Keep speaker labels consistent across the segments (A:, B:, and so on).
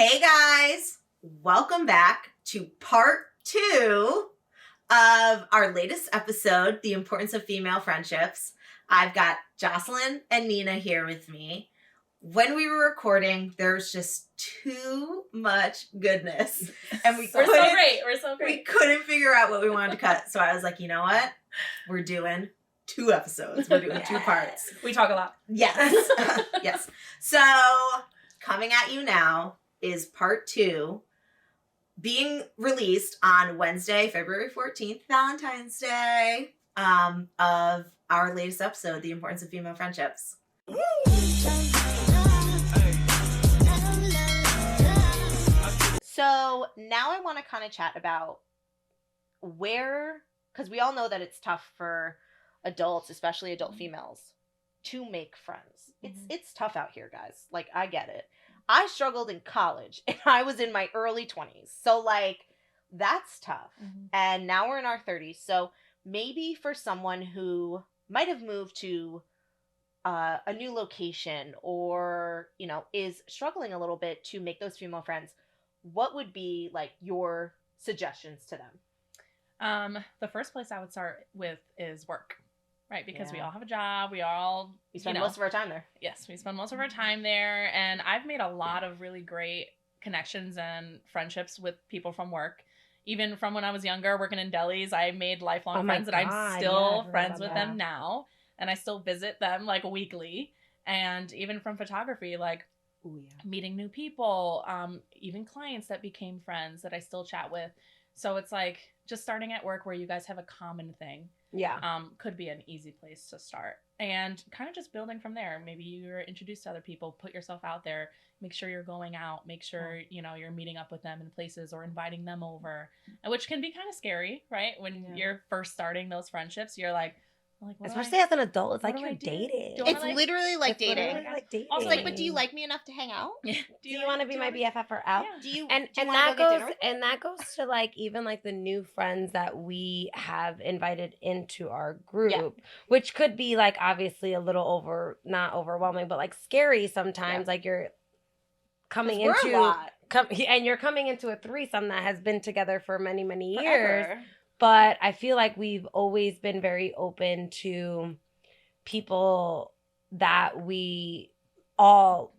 A: Hey guys, welcome back to part 2 of our latest episode, The Importance of Female Friendships. I've got Jocelyn and Nina here with me. When we were recording, there's just too much goodness. And we're so great. We couldn't figure out what we wanted to cut. So I was like, you know what? We're doing 2 episodes. We're doing 2 parts.
B: We talk a lot.
A: Yes. Yes. So coming at you now is part 2, being released on Wednesday, February 14th, Valentines Day, of our latest episode, The Importance of Female Friendships. So now I want to kind of chat about because we all know that it's tough for adults, especially adult females, to make friends. It's tough out here, guys. Like, I get it. I struggled in college, and I was in my early 20s. So, like, that's tough. Mm-hmm. And now we're in our 30s. So maybe for someone who might have moved to a new location or, you know, is struggling a little bit to make those female friends, what would be, like, your suggestions to them?
B: The first place I would start with is work. Right, because we all have a job, we spend
A: most of our time there.
B: Yes, we spend most of our time there, and I've made a lot of really great connections and friendships with people from work. Even from when I was younger, working in delis, I made lifelong friends, and I'm still friends with them now, and I still visit them, like, weekly. And even from photography, like, meeting new people, even clients that became friends that I still chat with. So it's like, just starting at work where you guys have a common thing. Could be an easy place to start, and kind of just building from there. Maybe you're introduced to other people, put yourself out there, make sure you're going out, make sure, you know, you're meeting up with them in places or inviting them over, which can be kind of scary, right? When you're first starting those friendships, you're like,
C: especially as an adult, it's like you're dating.
A: It's literally like dating.
C: Also,
A: like, but do you like me enough to hang out?
C: Do you want to be my BFF or out?
A: Yeah.
C: That goes to, like, even like the new friends that we have invited into our group, which could be, like, obviously a little not overwhelming, but, like, scary sometimes. Like, you're coming into you're coming into a threesome that has been together for many, many years.
A: Forever.
C: But I feel like we've always been very open to people that we all,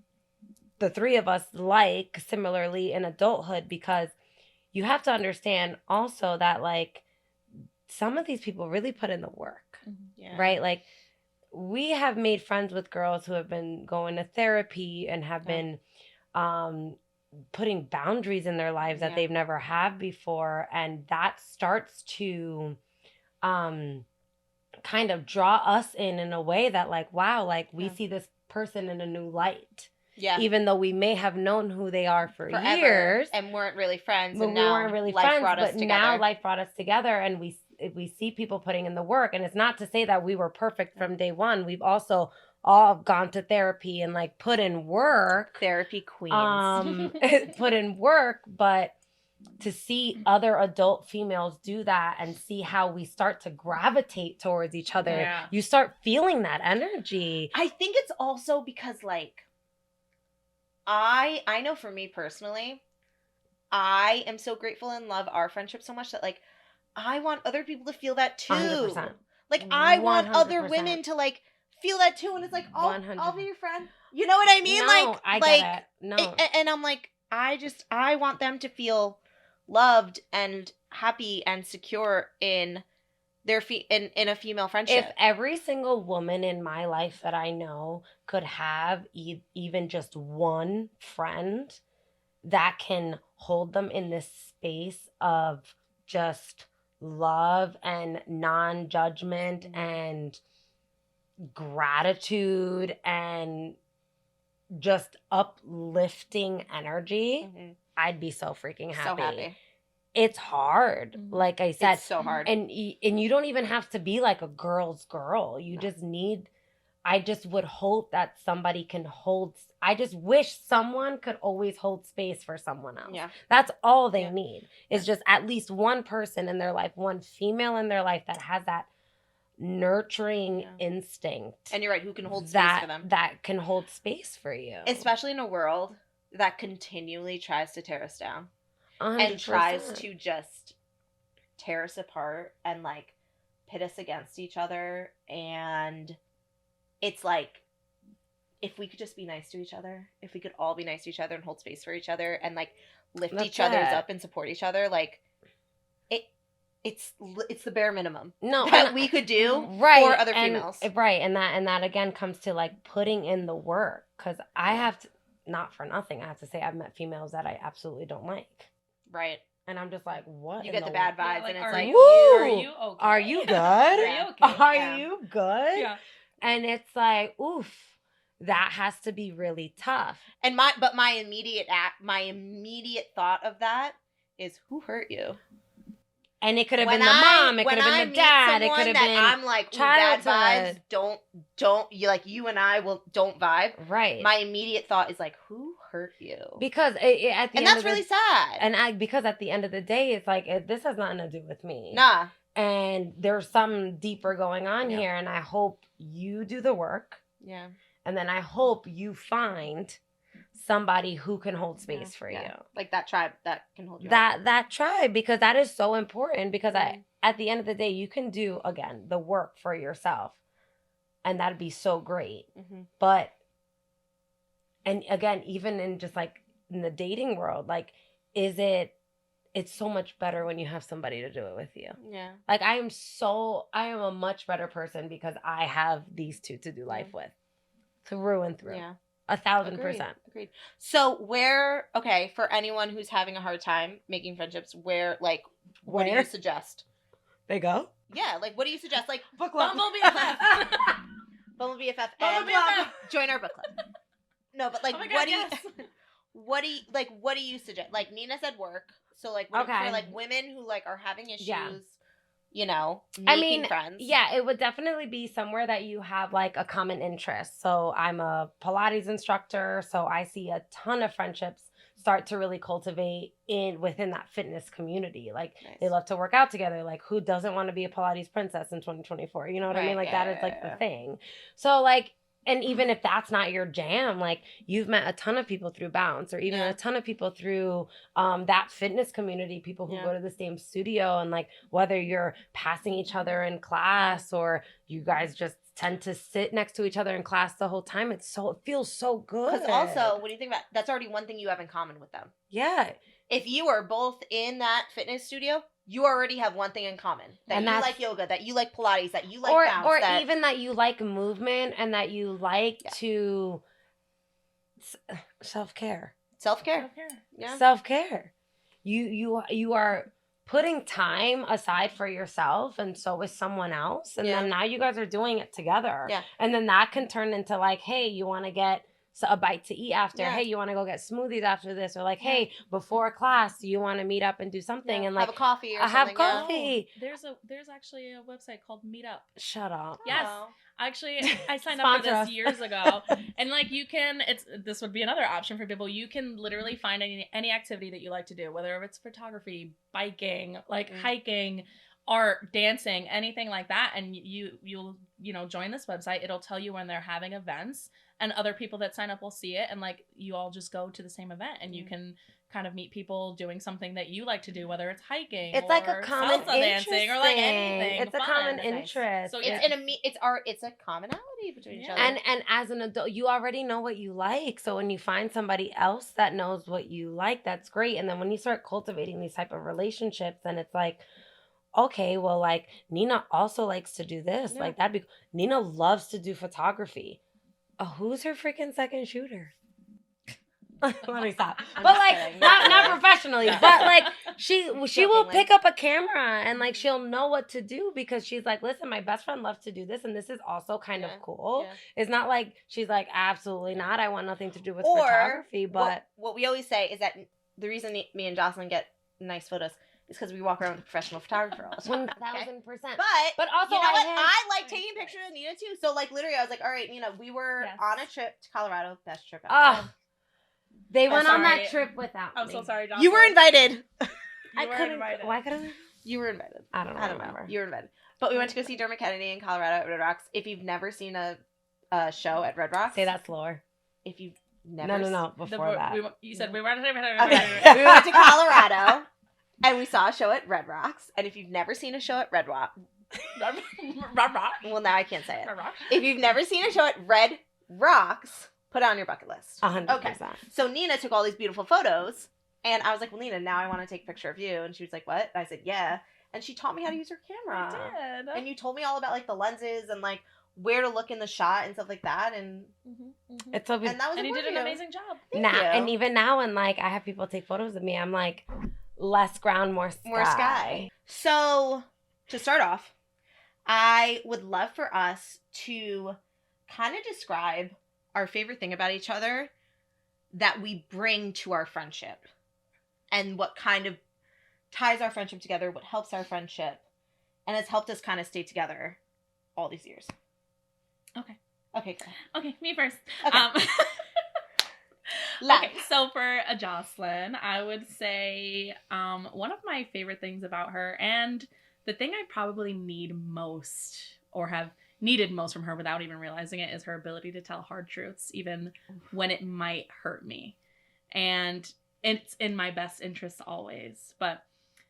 C: the 3 of us, like similarly in adulthood, because you have to understand also that, like, some of these people really put in the work, right? Like, we have made friends with girls who have been going to therapy and have been putting boundaries in their lives that they've never had before, and that starts to kind of draw us in a way that, like, wow, like, we see this person in a new light, even though we may have known who they are for years
A: and weren't really friends,
C: but now life brought us together, and we see people putting in the work. And it's not to say that we were perfect from day one. We've also all gone to therapy and, like, put in work.
A: Therapy queens.
C: Put in work, but to see other adult females do that and see how we start to gravitate towards each other, you start feeling that energy.
A: I think it's also because, like, I know for me personally, I am so grateful and love our friendship so much that, like, I want other people to feel that too.
C: 100%.
A: Like, I want other women to, like, feel that too, and it's like, I'll be your friend. You know what I mean?
C: No, I get it. No.
A: And I'm like, I want them to feel loved and happy and secure in their in a female friendship.
C: If every single woman in my life that I know could have even just one friend that can hold them in this space of just love and non-judgment and gratitude and just uplifting energy, I'd be so freaking happy.
A: So happy.
C: It's hard. Like I said,
A: it's so hard.
C: And you don't even have to be like a girl's girl. You just need, I just would hope that somebody can hold, I just wish someone could always hold space for someone else.
A: Yeah.
C: That's all they need, is just at least one person in their life, one female in their life that has that nurturing instinct.
A: And you're right, who can hold space for them.
C: That can hold space for you.
A: Especially in a world that continually tries to tear us down
C: 100%.
A: and tries to just tear us apart and like pit us against each other. And it's like, if we could just be nice to each other, if we could all be nice to each other and hold space for each other and like lift
C: That's
A: each other's
C: it.
A: up and support each other, like it's the bare minimum
C: No,
A: that we could do
C: right,
A: for other
C: and,
A: females.
C: right, and that again comes to like putting in the work, because I have to, not for nothing, I have to say I've met females that I absolutely don't like,
A: right.
C: and I'm just like, what?
A: You
C: in
A: get the bad vibes,
B: like,
A: and it's
B: are
A: like,
B: you,
C: woo!
B: are you okay?
C: Are you good?
B: Are you okay?
C: Are
A: Yeah.
C: you good?
B: Yeah.
C: And it's like, oof, that has to be really tough.
A: and my immediate thought of that is, who hurt you?
C: And it could have
A: When
C: been the mom, it
A: when
C: could have
A: I
C: been the
A: meet
C: dad, it
A: someone
C: could have
A: that
C: been
A: I'm like, ooh, bad vibes,
C: childhood.
A: don't you, like, you and I will don't vibe.
C: Right.
A: My immediate thought is like, who hurt you?
C: Because at the
A: And
C: end
A: that's
C: of the,
A: really sad.
C: and because at the end of the day, it's like, this has nothing to do with me.
A: Nah.
C: And there's something deeper going on
A: Yeah.
C: here, and I hope you do the work,
A: Yeah.
C: and then I hope you find somebody who can hold space
A: Yeah.
C: for
A: Yeah.
C: you.
A: Like that tribe that can hold you up.
C: That tribe, because that is so important, because
A: Mhm.
C: at the end of the day, you can do, again, the work for yourself, and that'd be so great.
A: Mhm.
C: But, and again, even in just like in the dating world, like, it's so much better when you have somebody to do it with you.
A: Yeah.
C: Like, I am a much better person because I have these two to do life with, through and through.
A: Yeah.
C: 1,000%.
A: Agreed. So for anyone who's having a hard time making friendships, what do you
C: Where?
A: suggest?
C: They go?
A: Yeah, like, what do you suggest? Like,
C: Book club.
B: Bumble BFF.
A: Bumble BFF
B: Bumble
A: and
B: BFF.
A: join our book club. No, but like,
B: Oh my God,
A: what do
B: yes.
A: you, what do you suggest? Like, Nina said work. So like, what
C: Okay.
A: for like women who like are having issues,
C: Yeah.
A: you know,
C: I
A: making
C: mean,
A: friends.
C: yeah, it would definitely be somewhere that you have like a common interest. So I'm a Pilates instructor, so I see a ton of friendships start to really cultivate within that fitness community. Like,
A: Nice.
C: they love to work out together. Like, who doesn't want to be a Pilates princess in 2024? You know what I mean?
A: Right,
C: Like,
A: yeah,
C: that is like
A: yeah.
C: the thing. So like, and even if that's not your jam, like, you've met a ton of people through Bounce, or even
A: Yeah.
C: a ton of people through that fitness community, people who
A: Yeah.
C: go to the same studio, and like, whether you're passing each other in class or you guys just tend to sit next to each other in class the whole time, it feels so good.
A: Because also, when you think about, that's already one thing you have in common with them.
C: yeah,
A: If you are both in that fitness studio, you already have one thing in common. That
C: And
A: you
C: that's-
A: like yoga, that you like Pilates, that you like
C: or
A: bounce.
C: or
A: that,
C: even that you like movement, and that you like
A: Yeah.
C: to self-care.
A: self-care.
B: Okay.
A: Yeah.
C: Self-care. You are putting time aside for yourself, and so is someone else, and
A: Yeah.
C: then now you guys are doing it together.
A: Yeah.
C: And then that can turn into like, hey, you want to get a bite to eat after?
A: Yeah.
C: Hey, you want to go get smoothies after this? Or like,
A: Yeah.
C: hey, before class, do you want to meet up and do something?
A: Yeah.
C: And like,
A: have a coffee or
C: I have
A: something. yeah.
C: coffee.
B: There's actually a website called Meetup.
C: Shut up.
B: Yes.
A: Oh.
B: Actually, I signed up for
C: Sponsor us.
B: this years ago, and like, this would be another option for people. You can literally find any activity that you like to do, whether it's photography, biking, like hiking, art, dancing, anything like that, and you'll join this website. It'll tell you when they're having events, and other people that sign up will see it, and like, you all just go to the same event, and you can kind of meet people doing something that you like to do, whether it's hiking,
C: It's
B: or
C: like a common
B: salsa dancing, or like anything.
C: It's a
B: fun.
C: common
A: Nice.
C: interest.
B: So
A: It's a commonality between each
B: Yeah.
A: other.
C: And as an adult, you already know what you like. So when you find somebody else that knows what you like, that's great. And then when you start cultivating these type of relationships, then it's like, okay, well, like, Nina also likes to do this.
A: Yeah.
C: Like, Nina loves to do photography. Oh, who's her freaking second shooter? Let me stop.
A: I'm
C: But
A: just
C: like,
A: kidding.
C: not professionally,
A: Yeah.
C: but like, she will
A: Jokingly.
C: pick up a camera, and like, she'll know what to do, because she's like, listen, my best friend loves to do this, and this is also kind
A: Yeah.
C: of cool.
A: Yeah.
C: It's not like she's like, absolutely not, I want nothing to do with
A: Or
C: photography, but
A: what we always say is that the reason me and Jocelyn get nice photos is because we walk around with a professional photographer all the time.
C: 1,000%.
A: But
C: also,
A: you know what?
C: had-
A: I like taking pictures of Nina too. So like, literally, I was like, all right, Nina, we were
B: Yes.
A: on a trip to Colorado, best trip ever.
C: Oh, they
B: I'm
C: went on
B: sorry.
C: that trip without
B: I'm
C: me.
B: so sorry, Jocelyn.
A: You were invited.
C: I
B: You were
C: couldn't.
B: invited.
C: Why couldn't I?
A: You were invited.
C: I don't
A: I don't
C: remember.
A: know. You were invited. But we went to go see Dermot Kennedy in Colorado at Red Rocks. If you've never seen a show at Red Rocks,
C: Say that slower.
A: If you never.
C: No. Before that.
B: You said we went to
A: Okay. We went to Colorado, and we saw a show at Red Rocks. And if you've never seen a show at Red Rock, well, now I can't say it. If you've never seen a show at Red Rocks, put it on your bucket list.
C: 100%.
A: Okay. So Nina took all these beautiful photos, and I was like, well, Nina, now I want to take a picture of you. And she was like, what? And I said, yeah. And she taught me how to use her camera.
B: I did.
A: And you told me all about, like, the lenses and, like, where to look in the shot and stuff like that. And
C: It's so
A: and that was
B: and you did an amazing job.
A: Thank you.
C: And even now when, like, I have people take photos of me, I'm like, less ground, more sky.
A: More sky. So, to start off, I would love for us to kind of describe our favorite thing about each other that we bring to our friendship and what kind of ties our friendship together, what helps our friendship, and has helped us kind of stay together all these years.
B: Okay,
A: go.
B: Okay, me first.
A: Okay.
B: Okay, so for Jocelyn, I would say one of my favorite things about her, and the thing I probably need most, or have needed most from her without even realizing it, is her ability to tell hard truths, even when it might hurt me. And it's in my best interest always. But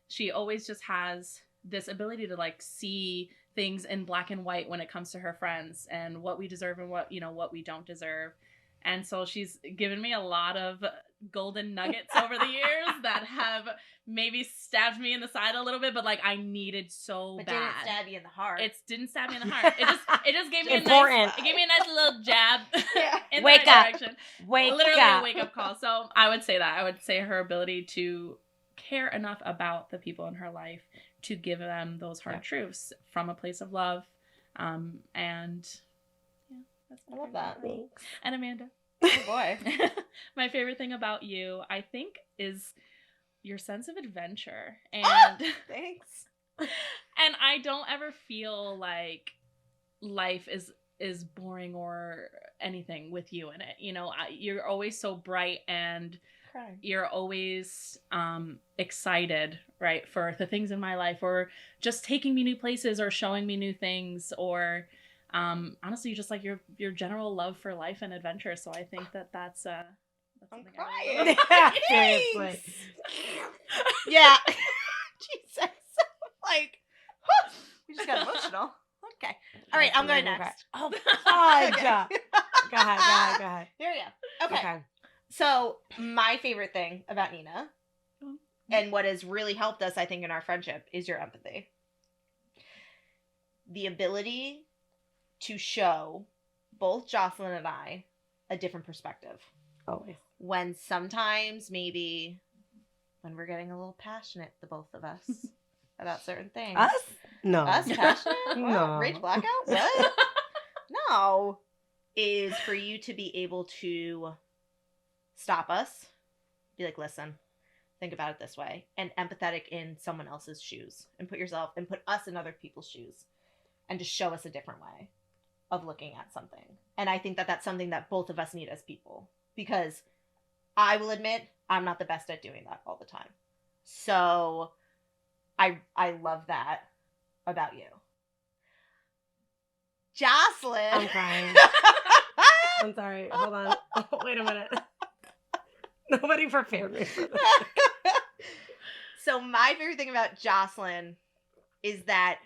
B: she always just has this ability to, like, see things in black and white when it comes to her friends and what we deserve and what we don't deserve. And so she's given me a lot of golden nuggets over the years that have maybe stabbed me in the side a little bit, but, like, I needed so
A: But
B: bad.
A: didn't stab you in the heart.
B: It didn't stab me in the heart. It just gave me
C: Important.
B: a nice little jab in
C: Wake
B: the
C: up.
B: right direction.
C: Wake
B: Literally
C: up.
B: a wake up call. So I would say that. I would say her ability to care enough about the people in her life to give them those hard truths from a place of love. And yeah, that's
A: I love that.
C: Thanks.
B: And Amanda.
A: Oh, boy.
B: My favorite thing about you, I think, is your sense of adventure. And
A: Thanks.
B: and I don't ever feel like life is boring or anything with you in it. You know, you're always so bright, and you're always excited, right, for the things in my life, or just taking me new places, or showing me new things, or honestly, just like your general love for life and adventure. So I think that's
A: I'm
B: something I really
A: crying.
B: love.
C: Seriously.
A: Yeah. Jesus. Like, we just got emotional. Okay. All right, I'm going next.
C: Oh, God.
A: Okay.
C: Go ahead.
A: Here we go. Okay.
C: Okay.
A: So, my favorite thing about Nina, and what has really helped us, I think, in our friendship, is your empathy. The ability to show both Jocelyn and I a different perspective.
C: Always.
A: When sometimes, maybe, when we're getting a little passionate, the both of us, about certain things.
C: Us? No.
A: Us passionate? What?
C: No.
A: Rage blackout? What? No. Is for you to be able to stop us, be like, listen, think about it this way, and empathetic in someone else's shoes, and put us in other people's shoes, and to show us a different way of looking at something. And I think that that's something that both of us need as people, because I will admit I'm not the best at doing that all the time. So I love that about you. Jocelyn.
C: I'm crying. I'm sorry. Hold on. Wait a minute. Nobody prepared me for this.
A: So my favorite thing about Jocelyn is that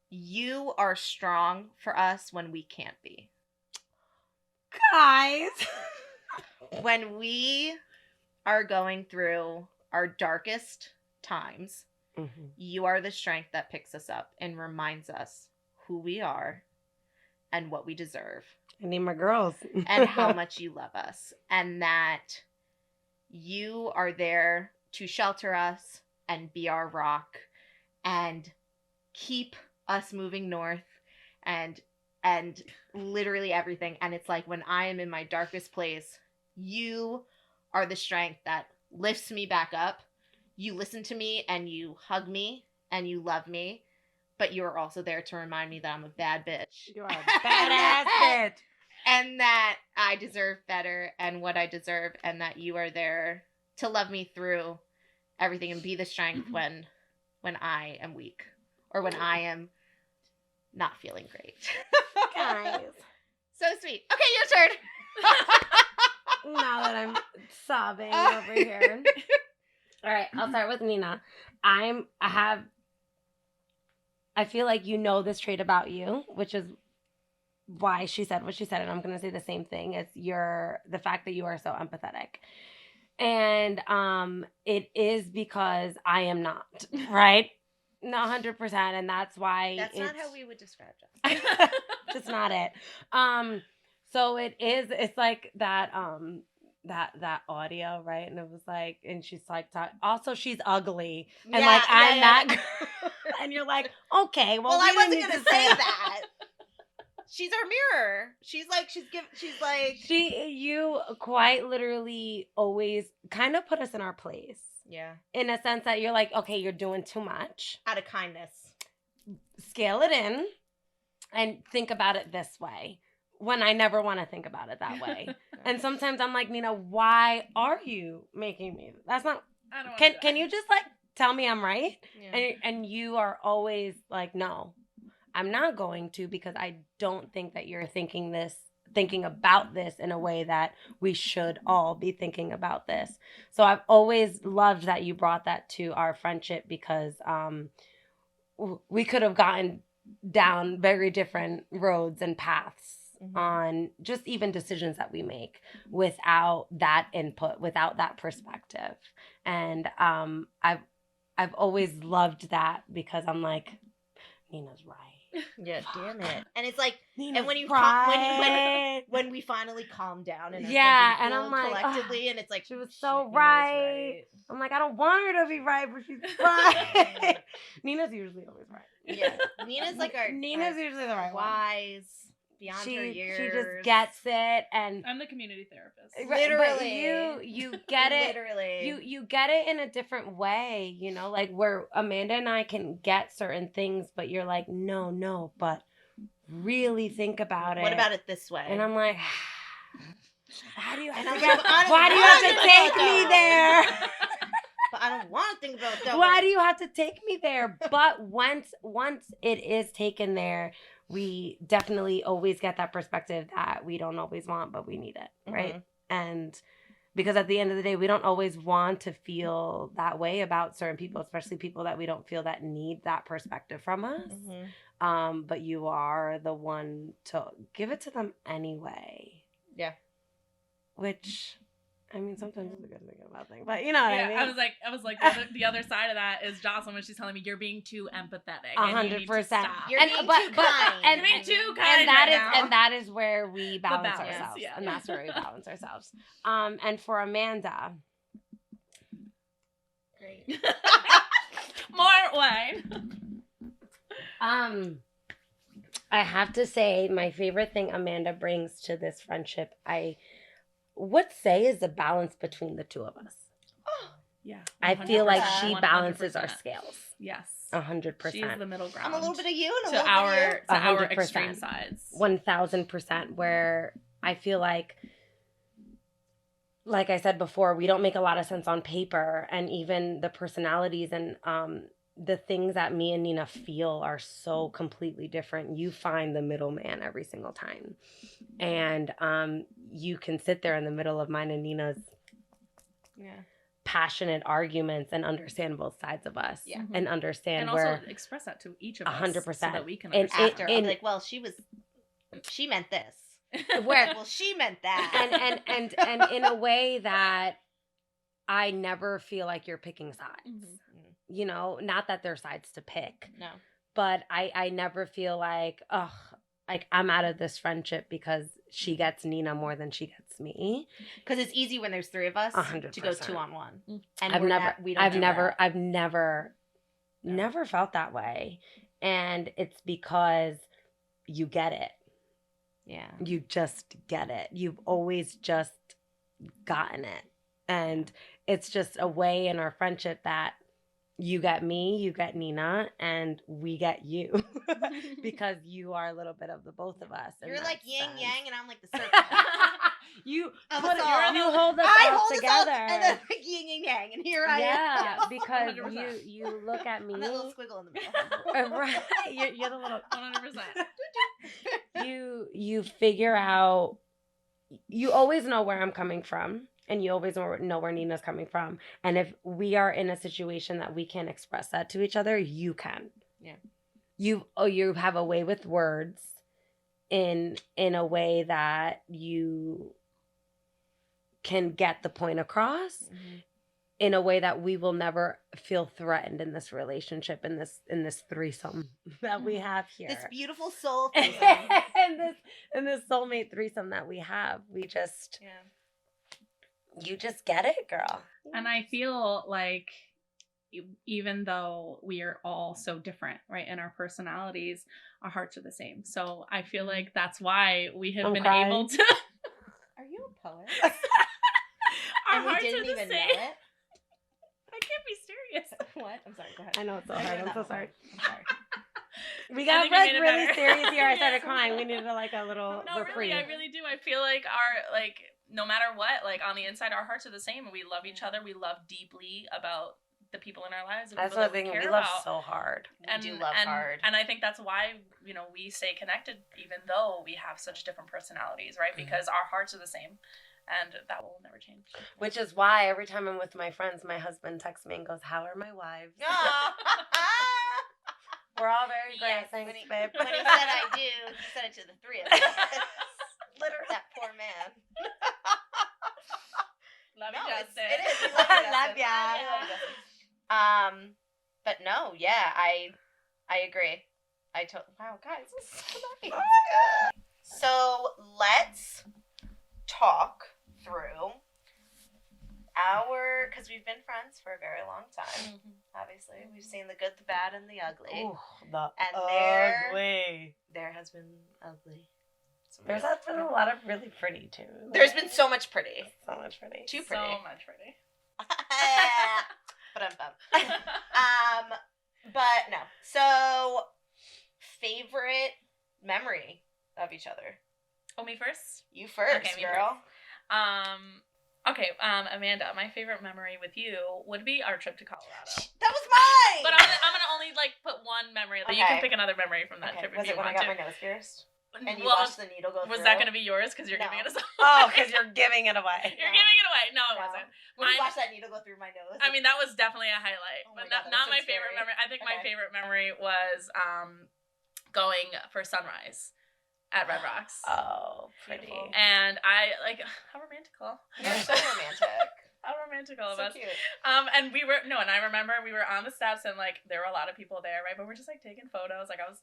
A: you are strong for us when we can't be.
C: Guys.
A: When we are going through our darkest times, you are the strength that picks us up and reminds us who we are and what we deserve.
C: I need my girls.
A: And how much you love us. And that you are there to shelter us and be our rock and keep us moving north and literally everything. And it's like, when I am in my darkest place, you are the strength that lifts me back up. You listen to me and you hug me and you love me, but you are also there to remind me that I'm a bad bitch.
C: You are a badass bitch.
A: And that I deserve better and what I deserve, and that you are there to love me through everything and be the strength when I am weak or when I am not feeling great.
C: Guys.
A: So sweet. Okay, your turn.
C: Now that I'm sobbing over here. All right, I'll start with Nina. I feel like you know this trait about you, which is why she said what she said, and I'm going to say the same thing. It's the fact that you are so empathetic. And it is because I am not, right? No, 100%, and that's why
A: That's not how we would describe Jocelyn.
C: That's not it. So it's like that that audio, right? And it was like, and she's like, also she's ugly, and like I'm that girl. And you're like, okay, well
A: I wasn't
C: gonna
A: say that. She's our mirror.
C: You quite literally always kind of put us in our place.
A: Yeah.
C: In a sense that you're like, okay, you're doing too much.
A: Out of kindness.
C: Scale it in and think about it this way. When I never want to think about it that way. And sometimes I'm like, Nina, why are you making me? That's not.
B: I don't
C: Can you just like tell me I'm right?
A: Yeah.
C: And you are always like, no, I'm not going to, because I don't think that you're thinking about this in a way that we should all be thinking about this. So I've always loved that you brought that to our friendship, because we could have gotten down very different roads and paths on just even decisions that we make without that input, without that perspective. And I've always loved that, because I'm like, Nina's right.
A: Yeah, damn it. And it's like,
C: Nina's
A: and when you
C: right.
A: when we finally calm down and
C: and I'm like,
A: collectively, and it's like,
C: she was so right. I'm like, I don't want her to be right, but she's right. Nina's usually always right.
A: Yeah, Nina's like
C: Nina's usually the right one.
A: Wise, beyond her years.
C: She just gets it, and
B: I'm the community therapist.
A: Literally,
C: but you get it.
A: Literally,
C: you get it in a different way, you know, like where Amanda and I can get certain things, but you're like, no, but really think about it.
A: What about it this way?
C: And I'm like, why do you have to take me there?
A: But I don't want to think about that.
C: Why do you have to take me there? But once it is taken there, we definitely always get that perspective that we don't always want, but we need it, right? And because at the end of the day, we don't always want to feel that way about certain people, especially people that we don't feel that need that perspective from us. But you are the one to give it to them anyway. Yeah. Which, I mean, sometimes it's a good thing about things, but you know what I mean?
B: I was like, the other side of that is Jocelyn when she's telling me you're being too empathetic.
C: 100%.
A: You're being too kind.
B: You're being too kind.
C: And that is where we balance ourselves.
B: Yeah.
C: And that's where we balance ourselves. And for Amanda.
A: Great.
B: More wine.
C: I have to say, my favorite thing Amanda brings to this friendship, I would say, is the balance between the two of us.
B: Oh, yeah. 100%.
C: I feel like she balances 100%. Our scales.
B: Yes.
C: 100%.
B: She's the middle ground.
A: I'm a little bit of you and
B: to our extreme sides.
C: 1000%. Where I feel like I said before, we don't make a lot of sense on paper, and even the personalities and the things that me and Nina feel are so completely different. You find the middleman every single time. And you can sit there in the middle of mine and Nina's passionate arguments and understand both sides of us. Yeah. And understand
B: and
C: where...
B: also express that to each of us.
C: 100%.
B: So that we can understand.
A: After, I'm like, well, she meant this. Well, she meant that.
C: And in a way that I never feel like you're picking sides. You know, not that there's sides to pick. No. But I never feel like, like I'm out of this friendship because she gets Nina more than she gets me.
A: Because it's easy when there's three of us
C: 100%.
A: to go 2-on-1. And
C: I've never felt that way. And it's because you get it. Yeah. You just get it. You've always just gotten it. And it's just a way in our friendship that you get me, you get Nina, and we get you. Because you are a little bit of the both of us.
A: You're like yin yang and I'm like the circle.
C: you hold us all together.
A: And then like yin and yang, and here I am.
C: Yeah, because you look at me.
A: I'm that little squiggle in the middle.
C: Right. You're the little
B: 100%.
C: You figure out you always know where I'm coming from, and you always know where Nina's coming from. And if we are in a situation that we can express that to each other, you can.
A: Yeah.
C: You have a way with words in a way that you can get the point across in a way that we will never feel threatened in this relationship, in this threesome that we have here.
A: This beautiful soul threesome.
C: and this soulmate threesome that we have. We just you just get it, girl.
B: And I feel like even though we are all so different, right, in our personalities, our hearts are the same. So I feel like that's why we have been able to.
A: Are you a poet?
B: Our
A: and we
B: hearts
A: didn't
B: are the
A: even
B: same.
A: know it?
B: I can't be serious.
A: What? I'm sorry, go ahead.
C: I know it's so hard. I'm so sorry.
A: I'm sorry.
C: We got
B: think you made it
C: really
B: better.
C: serious here. I started crying. We needed like a little
B: No,
C: reprieve.
B: really, I really do. I feel like no matter what, like on the inside, our hearts are the same, and we love each other. We love deeply about the people in our lives. And
C: That's
B: people
C: what
B: that we care
C: we love
B: about.
C: so hard.
A: We do love hard.
B: And I think that's why, we stay connected even though we have such different personalities, right? Because our hearts are the same. And that will never change.
C: Which is why every time I'm with my friends, my husband texts me and goes, "How are my wives?" We're all very great.
A: Yes,
C: Thanks,
A: when
C: babe.
A: When he said I do, he said it to the three of us. Literally, that poor man.
B: Love
A: No,
B: you,
A: it's-
B: Justin.
A: it is. We
C: I
A: you,
C: love
A: Justin.
C: ya.
A: I love you, Justin. But no, yeah, I agree. Wow, guys, this is so nice. So let's talk through because we've been friends for a very long time. Obviously, we've seen the good, the bad, and the ugly.
C: Ooh, the
A: And
C: ugly.
A: There has been ugly.
C: There's been a lot of really pretty too.
A: There's been so much pretty.
C: So much pretty.
A: Too pretty.
B: So much pretty.
A: But but no. So, favorite memory of each other?
B: Oh, me first?
A: You first,
B: Okay, me
A: girl.
B: Amanda, my favorite memory with you would be our trip to Colorado.
A: That was mine.
B: But I'm gonna only put one memory. But you can
A: Okay.
B: pick another memory from that trip if
A: Was
B: you
A: it when I
B: want
A: got
B: to.
A: my nose pierced? And you
B: Well,
A: watched the needle go through?
B: was that gonna be yours? Because you're
A: No.
B: giving it a
C: Oh, because you're giving it away.
B: You're
A: No.
B: giving it away. No, it
A: No.
B: wasn't.
A: When you
B: Mine-
A: watched that needle go through my nose.
B: I mean, that was definitely a highlight,
A: Oh my
B: but
A: God,
B: not
A: that was
B: my
A: so
B: favorite
A: scary.
B: memory. I think my
A: Okay.
B: favorite memory was going for sunrise at Red Rocks.
C: Oh, pretty.
A: Beautiful.
B: And I how romantical.
A: You're so romantic.
B: How romantical of
A: So
B: us.
A: cute.
B: And I remember we were on the steps and there were a lot of people there, right? But we're just taking photos. I was,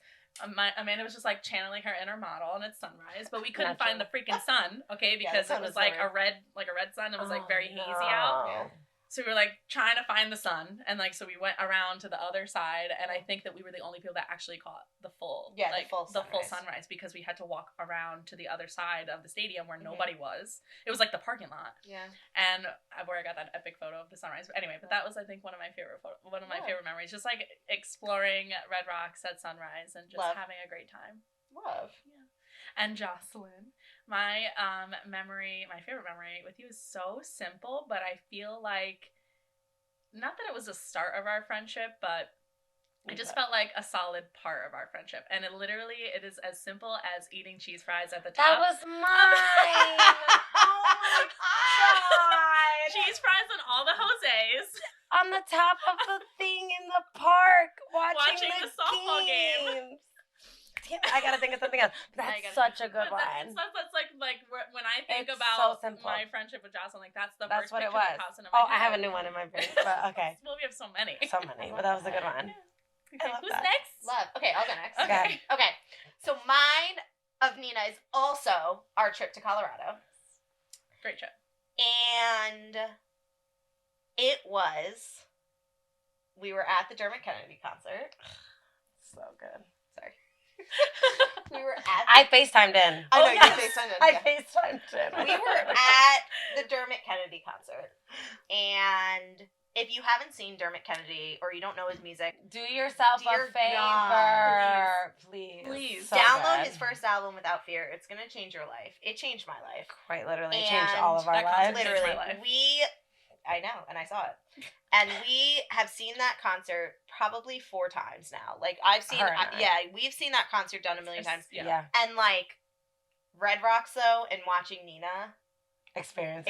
B: Amanda was just channeling her inner model, and it's sunrise, but we couldn't find the freaking sun, okay?
A: Yeah,
B: Because
A: the
B: it
A: sun
B: was
A: was
B: a red sun. It was very
C: Oh,
B: hazy out.
A: Yeah.
B: So we were trying to find the sun, and so we went around to the other side, and I think that we were the only people that actually caught the full,
A: the full
B: sunrise, because we had to walk around to the other side of the stadium where
A: Mhm.
B: nobody was. It was the parking lot,
A: Yeah.
B: and where I got that epic photo of the sunrise. But anyway, but that was one of my favorite favorite memories, just exploring Red Rocks at sunrise and just
A: Love.
B: having a great time.
A: Love.
B: Yeah. And Jocelyn, my favorite memory with you is so simple, but I feel not that it was the start of our friendship, but it just felt like a solid part of our friendship. And it is as simple as eating cheese fries at the top.
C: That was mine. Oh my God.
B: Cheese fries and all the Jose's.
C: On the top of the thing in the park, watching
B: the softball game.
C: games. Damn, I gotta think of something else. That's such a good
B: But
C: one.
B: that's when I think
C: It's
B: about
C: so simple.
B: my friendship with Jocelyn, that's the
C: That's
B: first
C: what it
B: picture
C: was.
B: that pops into my
C: Oh,
B: head.
C: I have a new one in my brain. But okay.
B: Well, we have so many.
C: So many, but that was a good one.
B: Okay,
C: love
B: who's
C: that.
B: next?
A: Love. Okay, I'll go next.
B: Okay.
A: Okay. So mine of Nina is also our trip to Colorado.
B: Great trip.
A: And we were at the Dermot Kennedy concert.
C: So good.
A: Sorry. We were at
C: I FaceTimed in.
A: I know
B: Oh,
A: you
B: yes.
A: FaceTimed in,
C: I
A: yeah.
C: FaceTimed in.
A: We were at the Dermot Kennedy concert. And if you haven't seen Dermot Kennedy or you don't know his music,
C: Do yourself
A: Dear
C: a favor.
A: God.
C: Please.
B: Please.
C: So
A: download
C: good.
A: his first album, Without Fear. It's going to change your life. It changed my life.
C: Quite literally
A: And
C: changed all of our
B: that concert
C: lives.
B: changed
A: Literally.
B: my life.
A: I know, and I saw it. And we have seen that concert probably 4 times now. I've seen,
C: Her and I.
A: we've seen that concert done a million times.
B: Yeah.
C: Yeah.
A: And Red Rocks, though, and watching Nina
C: experience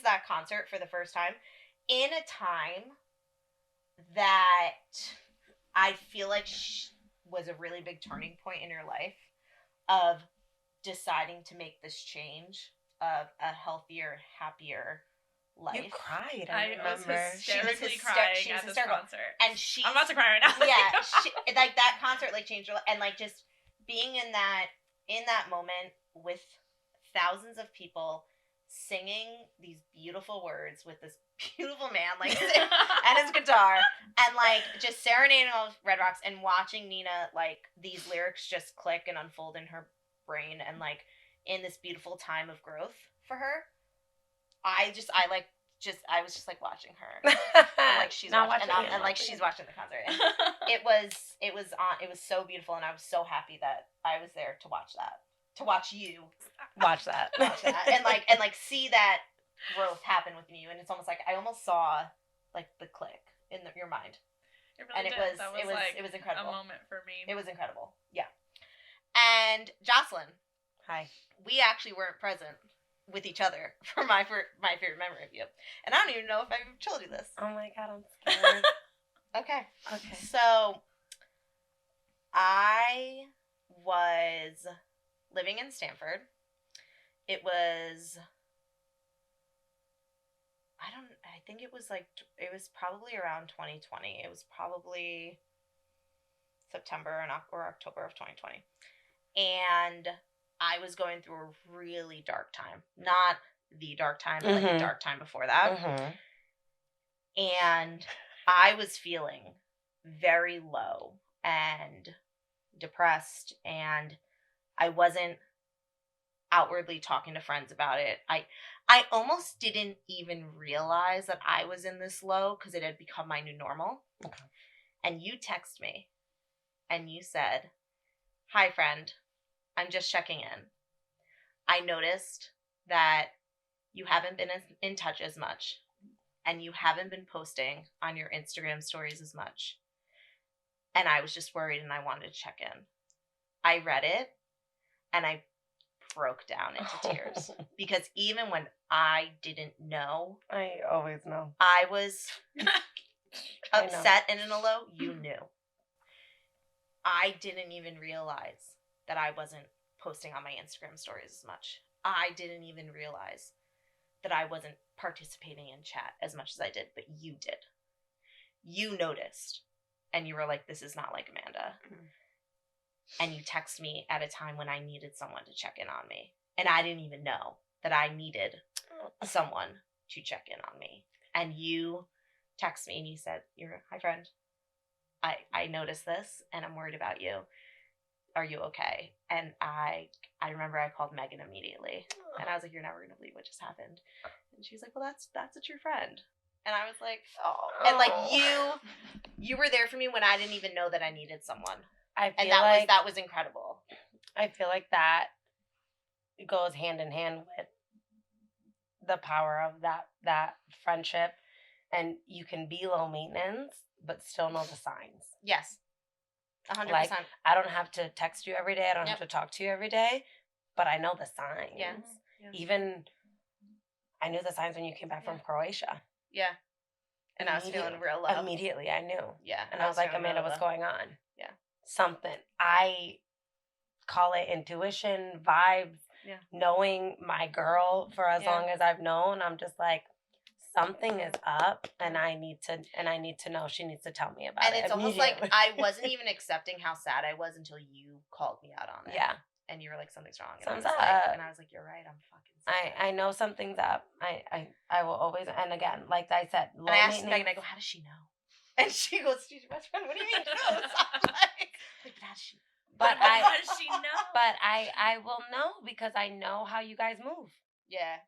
A: that concert for the first time in a time that I feel like was a really big turning point in your life of deciding to make this change of a healthier, happier life.
C: You cried.
B: I
C: remember.
B: was hysterically crying at this concert.
A: And
B: I'm about to cry right now.
A: Yeah, like that concert like changed her life, and like just being in that moment with thousands of people singing these beautiful words with this beautiful man like and his guitar, and like just serenading all of Red Rocks and watching Nina like these lyrics just click and unfold in her brain, and like in this beautiful time of growth for her. I was just like watching her, and like she's watching, and like she's watching the concert. And it was so beautiful, and I was so happy that I was there to watch that, to watch you
C: watch that,
A: and like see that growth happen within you. And it's almost like I almost saw like the click in your mind.
B: It really
A: and it
B: did.
A: was incredible.
B: A moment for me.
A: It was incredible. Yeah. And Jocelyn,
C: hi.
A: We actually weren't present with each other for my favorite memory of you, and I don't even know if I've told you this.
C: Oh my god, I'm scared.
A: Okay.
C: Okay.
A: So I was living in Stanford. It was I think it was probably around 2020. It was probably September or October of 2020. And I was going through a really dark time. Not the dark time, but like a dark time before that. And I was feeling very low and depressed, and I wasn't outwardly talking to friends about it. I almost didn't even realize that I was in this low because it had become my new normal.
C: Okay.
A: And you text me and you said, "Hi friend, I'm just checking in. I noticed that you haven't been in touch as much, and you haven't been posting on your Instagram stories as much. And I was just worried, and I wanted to check in." I read it, and I broke down into tears because even when I didn't know,
C: I always know,
A: I was upset and in a low, you knew. I didn't even realize that I wasn't posting on my Instagram stories as much. I didn't even realize that I wasn't participating in chat as much as I did, but you did. You noticed, and you were like, "This is not like Amanda." And you text me at a time when I needed someone to check in on me. And I didn't even know that I needed someone to check in on me. And you text me and you said, "Hi friend, I noticed this and I'm worried about you. Are you okay?" And I remember I called Megan immediately, and I was like, "You're never gonna believe what just happened." And she was like, "Well, that's a true friend." And I was like, "Oh." And like you were there for me when I didn't even know that I needed someone. That was incredible.
C: I feel like that goes hand in hand with the power of that friendship, and you can be low maintenance but still know the signs.
A: Yes. 100%.
C: Like, I don't have to text you every day. I don't have to talk to you every day, but I know the signs.
A: Yeah.
C: Even I knew the signs when you came back from Croatia.
A: Yeah. And I was feeling real low.
C: Immediately, I knew.
A: Yeah.
C: And I was like, "Amanda, what's going on?"
A: Yeah.
C: Something. I call it intuition, vibes, knowing my girl for as long as I've known. I'm just like, something is up, and I need to know. She needs to tell me about it.
A: And it's almost like I wasn't even accepting how sad I was until you called me out on it.
C: Yeah.
A: And you were like, "Something's wrong." And
C: Something's
A: up.
C: Like,
A: and I was like, "You're right. I'm fucking sad."
C: I know something's up. I will always, and again, like I said,
A: and I asked Megan, I go, "How does she know?" And she goes, "She's your best friend." What do you mean? I'm like, "But how does she know?"
B: How does she know?
C: But I will know because I know how you guys move.
A: Yeah.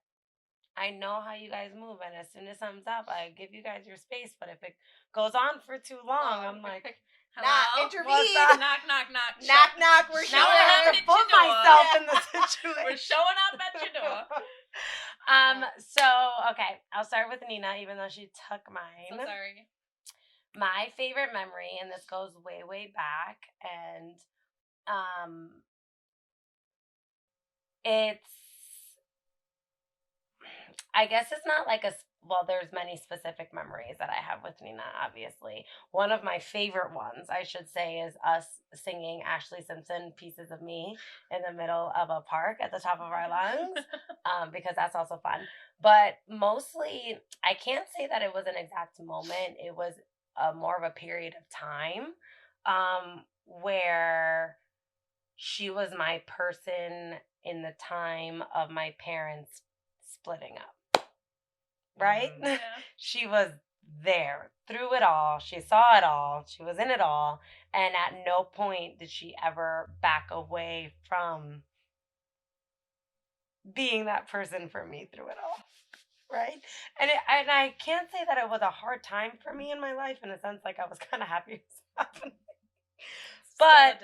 C: I know how you guys move, and as soon as something's up, I give you guys your space. But if it goes on for too long, I'm like,
A: "Hello? Intervene.
B: Knock, knock, knock.
A: Knock, knock. We're
B: now
A: showing
B: I have to
C: put myself in the situation.
B: We're showing up at your door.
C: So, okay, I'll start with Nina, even though she took mine.
B: So sorry.
C: My favorite memory, and this goes way, way back, and I guess it's not like there's many specific memories that I have with Nina, obviously. One of my favorite ones, I should say, is us singing Ashley Simpson Pieces of Me in the middle of a park at the top of our lungs, because that's also fun. But mostly, I can't say that it was an exact moment. It was more of a period of time where she was my person in the time of my parents splitting up. Right?
B: Yeah.
C: She was there through it all. She saw it all. She was in it all. And at no point did she ever back away from being that person for me through it all. Right? And I can't say that it was a hard time for me in my life, in a sense, like I was kind of happy it was happening. But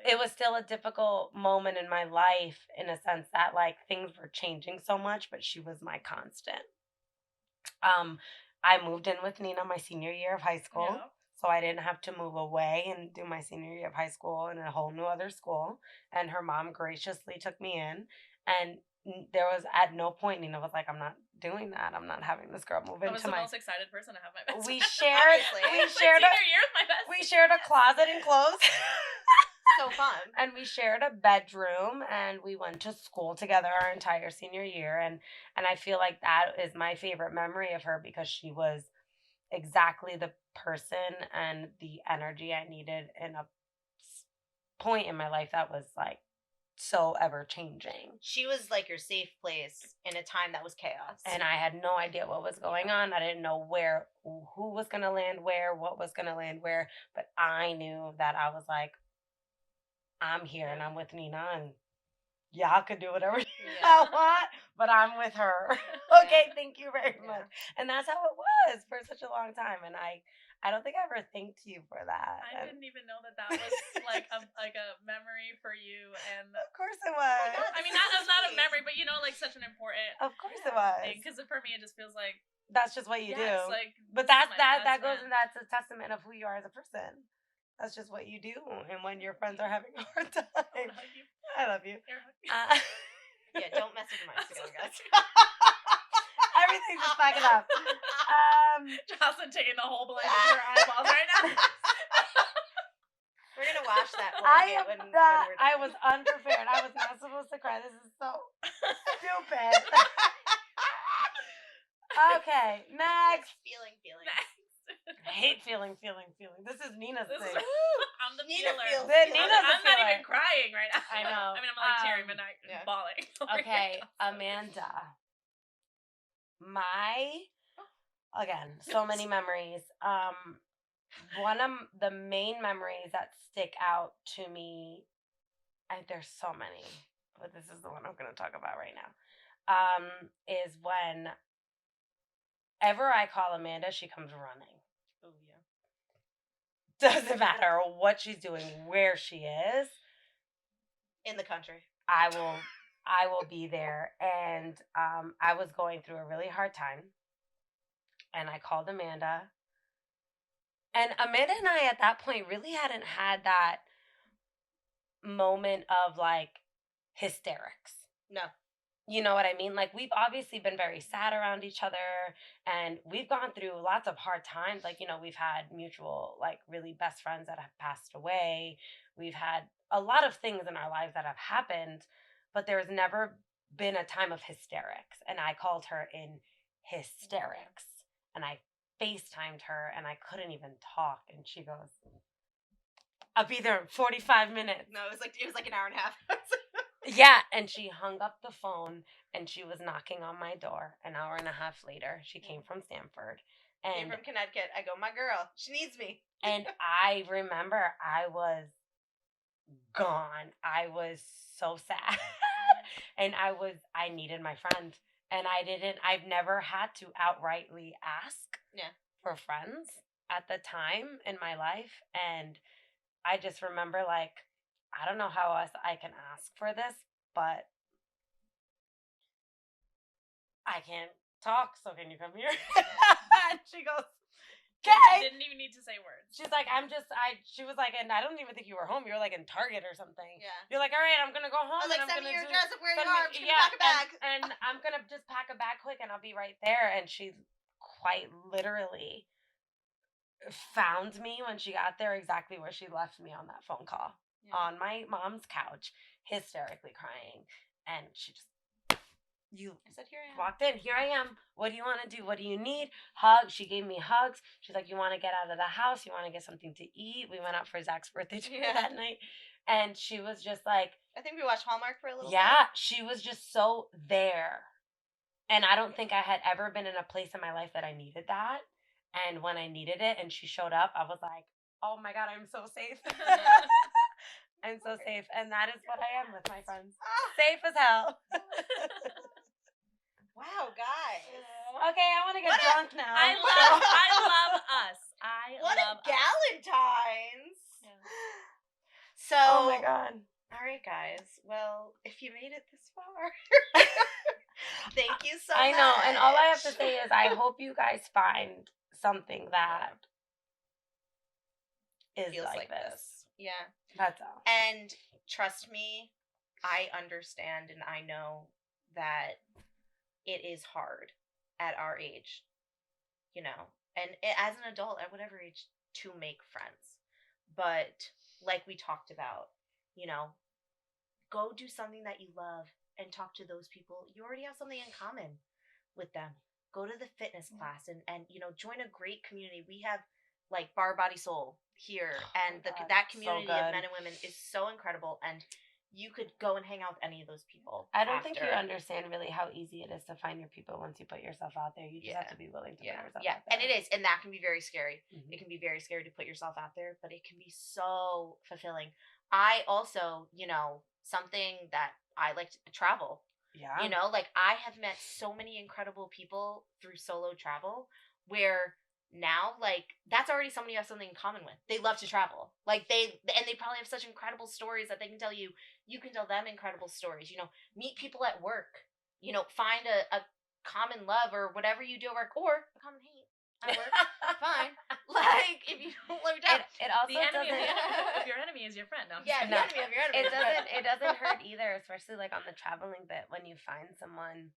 C: it was still a difficult moment in my life, in a sense that like things were changing so much, but she was my constant. I moved in with Nina my senior year of high school.
B: Yeah.
C: So I didn't have to move away and do my senior year of high school in a whole new other school. And her mom graciously took me in. And there was at no point Nina was like, I'm not doing that. I'm not having this girl move into my...
B: I was the most excited person to have my best
C: We
B: friend.
C: shared a closet and clothes.
A: So fun.
C: And we shared a bedroom, and we went to school together our entire senior year. And I feel like that is my favorite memory of her, because she was exactly the person and the energy I needed in a point in my life that was like so ever changing.
A: She was like your safe place in a time that was chaos.
C: And I had no idea what was going on. I didn't know who was going to land where, what was going to land where. But I knew that I was like, I'm here and I'm with Nina, and y'all could do whatever y'all want, but I'm with her. Okay, thank you very much. And that's how it was for such a long time. And I don't think I ever thanked you for that.
B: I didn't even know that was like a memory for you. And
C: of course it was.
A: Oh God,
B: I mean, not a memory, but like such an important.
C: Of course it was.
B: Because for me, it just feels like
C: that's just what you do.
B: Like,
C: but that goes, and that's a testament of who you are as a person. That's just what you do, and when your friends are having a hard time. I love you.
A: Yeah, don't mess with your minds together, guys.
C: Everything's just backing up.
B: Jocelyn taking the whole blanket to her eyeballs right now.
A: We're gonna wash that blanket when we're done.
C: I was unprepared. I was not supposed to cry. This is so stupid. Okay, next.
A: Feeling.
C: I hate feeling. This is Nina's thing.
B: I'm the
A: Nina
B: feeler.
C: I'm
B: not even crying right now.
C: I know.
B: I mean, I'm like tearing, but not bawling.
C: Okay, Amanda. Again, so many memories. One of the main memories that stick out to me, there's so many, but this is the one I'm going to talk about right now, is when ever I call Amanda, she comes running.
A: Oh, yeah.
C: Doesn't matter what she's doing, where she is.
A: In the country.
C: I will be there. And I was going through a really hard time. And I called Amanda. And Amanda and I at that point really hadn't had that moment of like hysterics.
A: No.
C: You know what I mean? Like, we've obviously been very sad around each other, and we've gone through lots of hard times. Like, we've had mutual, like, really best friends that have passed away. We've had a lot of things in our lives that have happened, but there's never been a time of hysterics. And I called her in hysterics, and I FaceTimed her, and I couldn't even talk. And she goes, I'll be there in 45 minutes.
A: No, it was like an hour and a half.
C: Yeah, and she hung up the phone, and she was knocking on my door an hour and a half later. She came from Stanford. And
A: came from Connecticut. I go, my girl, she needs me.
C: And I remember I was gone. I was so sad. And I needed my friend. And I've never had to outrightly ask for friends at the time in my life. And I just remember, like, I don't know how else I can ask for this, but I can't talk, so can you come here? And she goes, Okay.
B: Didn't even need to say words.
C: She's like, she was like, and I don't even think you were home. You were like in Target or something.
A: Yeah.
C: You're like, all right, I'm going to go home.
A: I was like,
C: and I'm
A: send me
C: gonna
A: your address of where you
C: send
A: are.
C: me-
A: I'm just going to pack a bag.
C: And I'm going to just pack a bag quick and I'll be right there. And she quite literally found me when she got there exactly where she left me on that phone call. Yeah. On my mom's couch, hysterically crying. And she just, I said, here I am. Walked in, here I am. What do you want to do? What do you need? Hugs. She gave me hugs. She's like, you want to get out of the house? You want to get something to eat? We went out for Zach's birthday dinner that night. And she was just like,
A: I think we watched Hallmark for a little bit.
C: Yeah, she was just so there. And I don't think I had ever been in a place in my life that I needed that. And when I needed it and she showed up, I was like, oh my God, I'm so safe. I'm so safe. And that is what I am with my friends. Safe as hell.
A: Wow, guys.
C: Okay, I want to get drunk now.
B: I love us.
A: What a Galentines. Yeah. So.
C: Oh my God.
A: All right, guys. Well, if you made it this far, thank you so much.
C: I know, and all I have to say is I hope you guys find something that feels like this.
A: Yeah.
C: That's all.
A: And trust me, I understand and I know that it is hard at our age, you know, and as an adult at whatever age to make friends. But like we talked about, you know, go do something that you love and talk to those people. You already have something in common with them. Go to the fitness class and you know, join a great community. We have like Bar Body Soul here, and that community of men and women is so incredible, and you could go and hang out with any of those people.
C: I don't think you understand really how easy it is to find your people once you put yourself out there. You just have to be willing to put yourself out there.
A: And it is, and that can be very scary. Mm-hmm. It can be very scary to put yourself out there, but it can be so fulfilling. I also, you know, something that I like to travel. Yeah. You know, like I have met so many incredible people through solo travel where now, like, that's already somebody you have something in common with. They love to travel. Like, they probably have such incredible stories that they can tell you. You can tell them incredible stories. You know, meet people at work. You know, find a common love or whatever you do at work, or a common hate at work. Fine. Like, if you don't love your job.
C: It also
B: the enemy if your enemy is your friend. No,
A: yeah, the enemy of your enemy.
C: It doesn't hurt either, especially, like, on the traveling bit when you find someone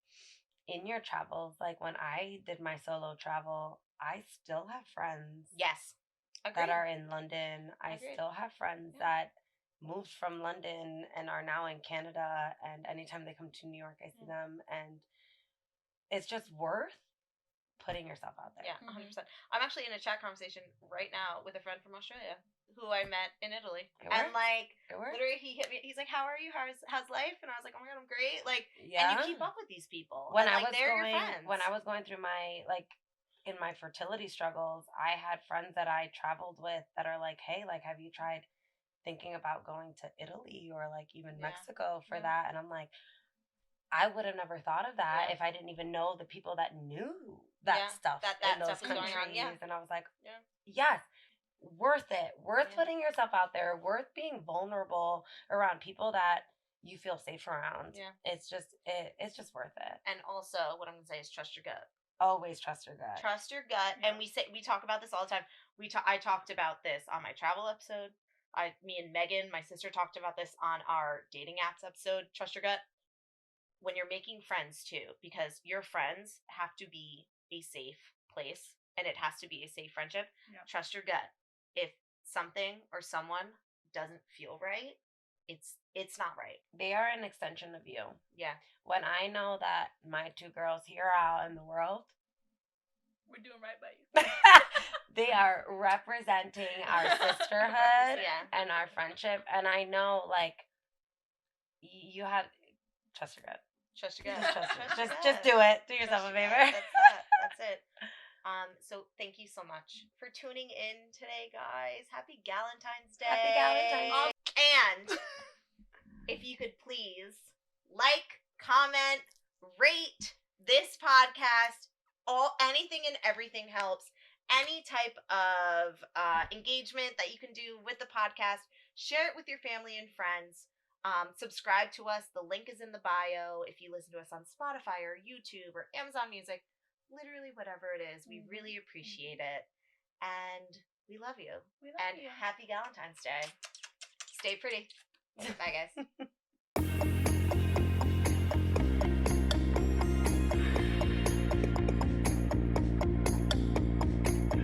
C: in your travels. Like, when I did my solo travel, I still have friends.
A: Yes.
C: Agreed. That are in London. I still have friends that moved from London and are now in Canada. And anytime they come to New York, I see them. And it's just worth putting yourself out there.
A: Yeah, 100%. I'm actually in a chat conversation right now with a friend from Australia who I met in Italy. And like, literally he hit me. He's like, how are you? How's life? And I was like, oh my God, I'm great. Like, and you keep up with these people.
C: When I was going through my, like, in my fertility struggles, I had friends that I traveled with that are like, hey, like, have you tried thinking about going to Italy or like even Mexico for that? And I'm like, I would have never thought of that if I didn't even know the people that knew that stuff in those countries. Going on. And I was like, yes, worth it. Worth putting yourself out there. Worth being vulnerable around people that you feel safe around. Yeah. It's just worth it.
A: And also, what I'm going to say is trust your gut.
C: Always trust your gut.
A: Trust your gut. And we talk about this all the time. I talked about this on my travel episode. Me and Megan, my sister, talked about this on our dating apps episode. Trust your gut. When you're making friends too, because your friends have to be a safe place and it has to be a safe friendship. Yeah. Trust your gut. If something or someone doesn't feel right, it's not right.
C: They are an extension of you.
A: Yeah.
C: When I know that my two girls here are out in the world,
B: we're doing right by you.
C: They are representing our sisterhood and our friendship. And I know, like, you have trust your gut.
A: Trust your gut.
C: Just do it. Do yourself a favor.
A: That's it. So thank you so much for tuning in today, guys. Happy Galentine's Day.
C: Happy Galentine's Day.
A: And if you could please like, comment, rate this podcast. Anything and everything helps. Any type of engagement that you can do with the podcast, share it with your family and friends. Subscribe to us. The link is in the bio. If you listen to us on Spotify or YouTube or Amazon Music, literally whatever it is, we really appreciate it. And we love you.
B: We love
A: And
B: you.
A: happy Galentine's Day. Stay pretty. Bye, guys.